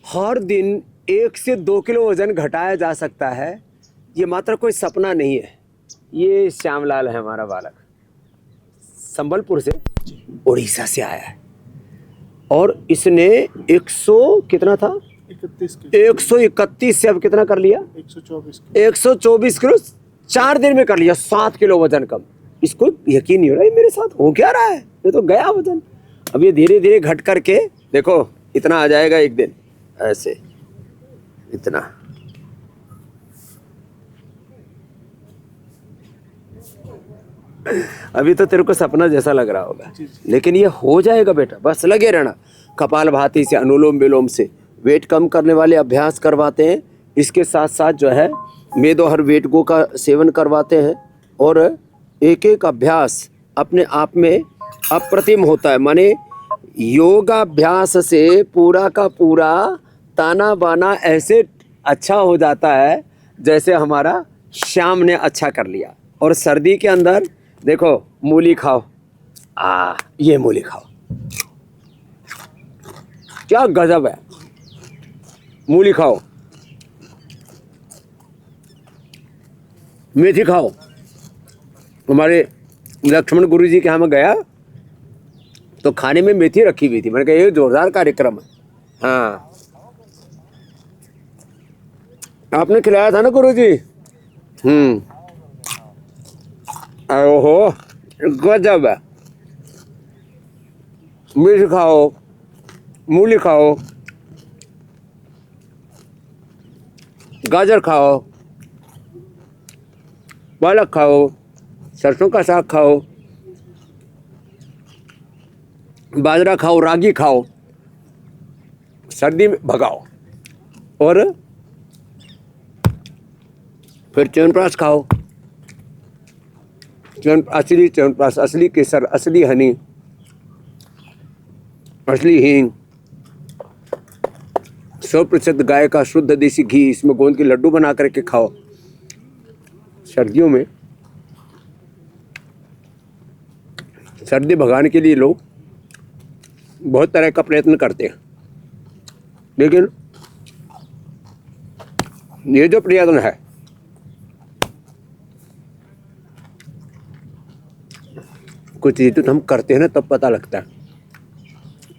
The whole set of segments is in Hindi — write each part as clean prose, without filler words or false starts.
हर दिन 1 से 2 किलो वजन घटाया जा सकता है, ये मात्र कोई सपना नहीं है। ये श्यामलाल है हमारा बालक, संबलपुर से, उड़ीसा से आया है और इसने 100 कितना था 131 से अब कितना कर लिया 124 किलो 4 दिन में कर लिया। 7 किलो वजन कम। इसको यकीन नहीं हो रहा है मेरे साथ हो क्या रहा है, ये तो गया वजन। अब ये धीरे धीरे घट करके देखो इतना आ जाएगा एक दिन, ऐसे इतना। अभी तो तेरे को सपना जैसा लग रहा होगा, लेकिन ये हो जाएगा बेटा, बस लगे रहना। कपालभाति से, अनुलोम विलोम से वेट कम करने वाले अभ्यास करवाते हैं। इसके साथ साथ जो है मेदोहर वेट गो का सेवन करवाते हैं और एक एक अभ्यास अपने आप में अप्रतिम होता है। माने योगाभ्यास से पूरा का पूरा ताना बाना ऐसे अच्छा हो जाता है जैसे हमारा श्याम ने अच्छा कर लिया। और सर्दी के अंदर देखो मूली खाओ, ये मूली खाओ, क्या गजब है। मूली खाओ, मेथी खाओ। हमारे लक्ष्मण गुरु जी के यहाँ मैं गया तो खाने में मेथी रखी हुई थी। मैंने कहा ये जोरदार कार्यक्रम है। हाँ, आपने खिलाया था ना गुरु जी। ओहो गजब है। मेथी खाओ, मूली खाओ, गाजर खाओ, पालक खाओ, सरसों का साग खाओ, बाजरा खाओ, रागी खाओ, सर्दी में भगाओ। और फिर च्यवनप्राश खाओ, असली च्यवनप्राश, असली केसर, असली हनी, असली हींग, 100% गाय का शुद्ध देसी घी, इसमें गोंद के लड्डू बना करके खाओ। सर्दियों में सर्दी भगाने के लिए लोग बहुत तरह का प्रयत्न करते हैं, लेकिन ये जो प्रयत्न है कुछ चीज़ें तो हम करते हैं ना तब पता लगता है।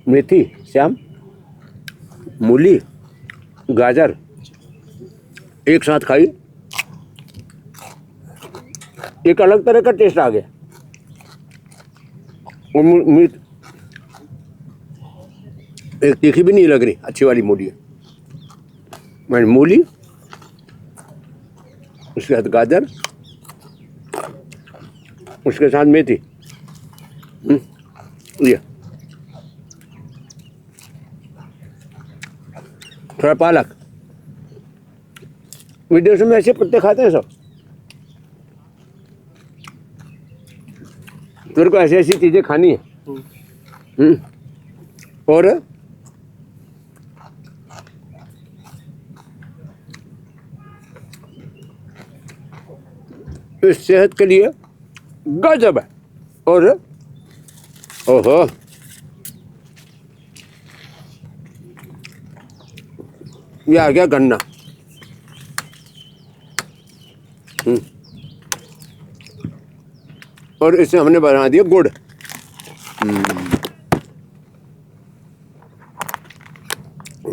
मेथी, श्याम, मूली, गाजर एक साथ खाई, एक अलग तरह का टेस्ट आ गया। और मीठ एक तीखी भी नहीं लग रही, अच्छी वाली मूली है। मैं मूली, उसके साथ गाजर, उसके साथ मेथी, ये थोड़ा पालक। विदेशों में ऐसे पत्ते खाते हैं सब। तेरे को ऐसी ऐसी चीजें खानी है। और इस सेहत के लिए गजब है। और ओहो, ये आ गया गन्ना। और इसे हमने बना दिया गुड़।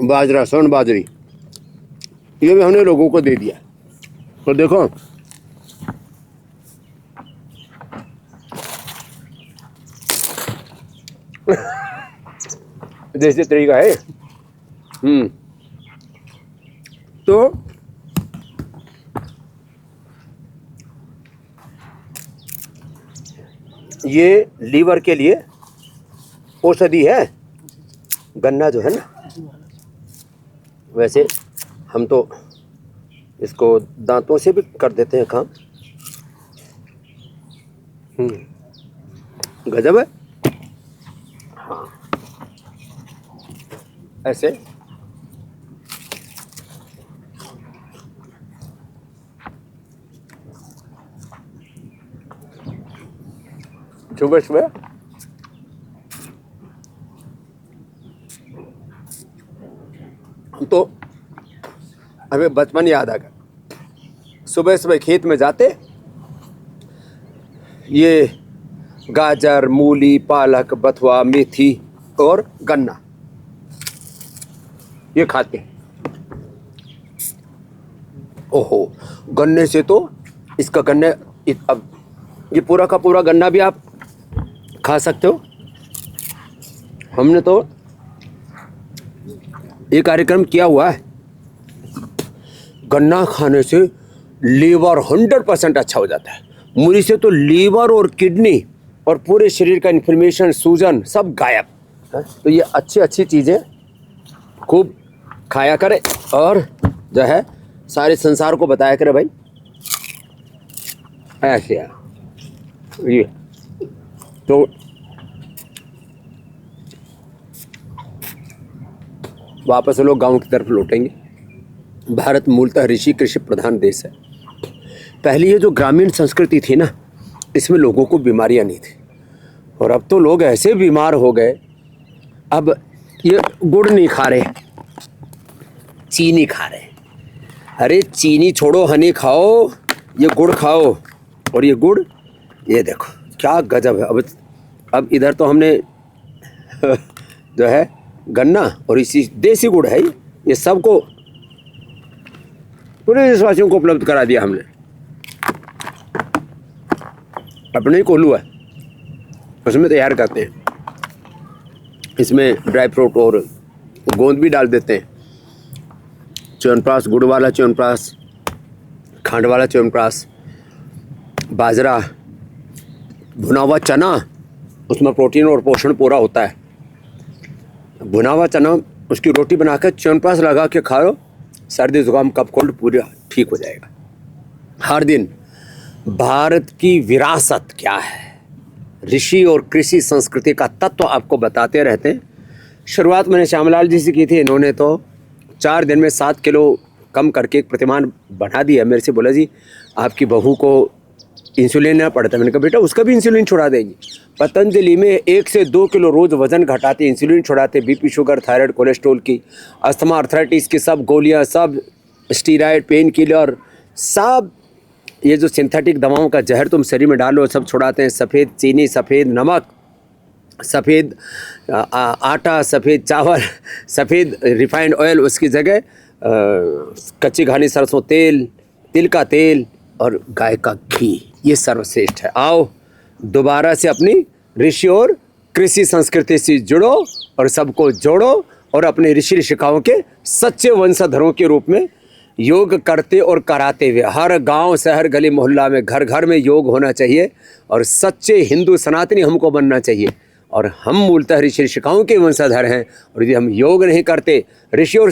बाजरा, स्वर्ण बाजरी, ये भी हमने लोगों को दे दिया। और देखो जैसे तरीका है। तो ये लीवर के लिए औषधि है गन्ना जो है ना। वैसे हम तो इसको दांतों से भी कर देते हैं काम। गजब है। हाँ, ऐसे सुबह सुबह तो हमें बचपन याद आ गया। सुबह सुबह खेत में जाते, ये गाजर, मूली, पालक, बथुआ, मेथी और गन्ना ये खाते। ओहो, गन्ने से तो इसका गन्ने, अब ये पूरा का पूरा गन्ना भी आप खा सकते हो। हमने तो ये कार्यक्रम किया हुआ है, गन्ना खाने से लीवर 100% अच्छा हो जाता है। मूली से तो लीवर और किडनी और पूरे शरीर का इन्फ्लेमेशन, सूजन सब गायब। तो ये अच्छी अच्छी चीज़ें खूब खाया करें और जो है सारे संसार को बताया करें भाई ऐसे है ये। तो वापस लोग गांव की तरफ लौटेंगे। भारत मूलतः ऋषि कृषि प्रधान देश है। पहले ये जो ग्रामीण संस्कृति थी ना, इसमें लोगों को बीमारियां नहीं थी, और अब तो लोग ऐसे बीमार हो गए। अब ये गुड़ नहीं खा रहे, चीनी खा रहे। अरे चीनी छोड़ो, हनी खाओ, ये गुड़ खाओ। और ये गुड़, ये देखो क्या गजब है। अब इधर तो हमने जो है गन्ना और इसी देसी गुड़ है, ये सबको पूरे देशवासियों को उपलब्ध करा दिया हमने। अपने ही कोल्हू है, उसमें तैयार करते हैं। इसमें ड्राई फ्रूट और गोंद भी डाल देते हैं। च्यवनप्राश, गुड़ वाला च्यवनप्राश, खंड वाला च्यवनप्राश, बाजरा, भुना हुआ चना, उसमें प्रोटीन और पोषण पूरा होता है। भुना हुआ चना, उसकी रोटी बनाकर च्यवनप्राश लगा के खा लो, सर्दी जुकाम कफ कोल्ड पूरा ठीक हो जाएगा। हर दिन भारत की विरासत क्या है, ऋषि और कृषि संस्कृति का तत्व आपको बताते रहते हैं। शुरुआत मैंने श्यामलाल जी से की थी, इन्होंने तो 4 दिन में 7 किलो कम करके एक प्रतिमान बढ़ा दिया। मेरे से बोला जी आपकी बहू को इंसुलिन लेना पड़ता है। मैंने कहा बेटा उसका भी इंसुलिन छुड़ा देंगे। पतंजलि में 1 से 2 किलो रोज वजन घटाते, इंसुलिन छुड़ाते, बीपी, शुगर, थायराइड, कोलेस्ट्रॉल की, अस्थमा, अर्थराइटिस की सब गोलियां, सब स्टीरॉयड, पेन किलर, सब ये जो सिंथेटिक दवाओं का जहर तुम शरीर में डालो सब छुड़ाते हैं। सफ़ेद चीनी, सफ़ेद नमक, सफ़ेद आटा, सफ़ेद चावल, सफ़ेद रिफाइंड ऑयल, उसकी जगह कच्ची घानी सरसों तेल, तिल का तेल और गाय का घी, ये सर्वश्रेष्ठ है। आओ दोबारा से अपनी ऋषि और कृषि संस्कृति से जुड़ो और सबको जोड़ो और अपने ऋषि ऋषिकाओं के सच्चे वंशधरों के रूप में योग करते और कराते हुए हर गांव, शहर, गली, मोहल्ला में, घर घर में योग होना चाहिए और सच्चे हिंदू सनातनी हमको बनना चाहिए। और हम मूलतः ऋषि ऋषिकाओं के वंशधर हैं, और यदि हम योग नहीं करते, ऋषि और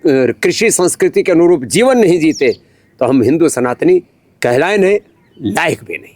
कृषि संस्कृति के अनुरूप जीवन नहीं जीते, तो हम हिंदू सनातनी कहलाए नहीं, लायक भी नहीं।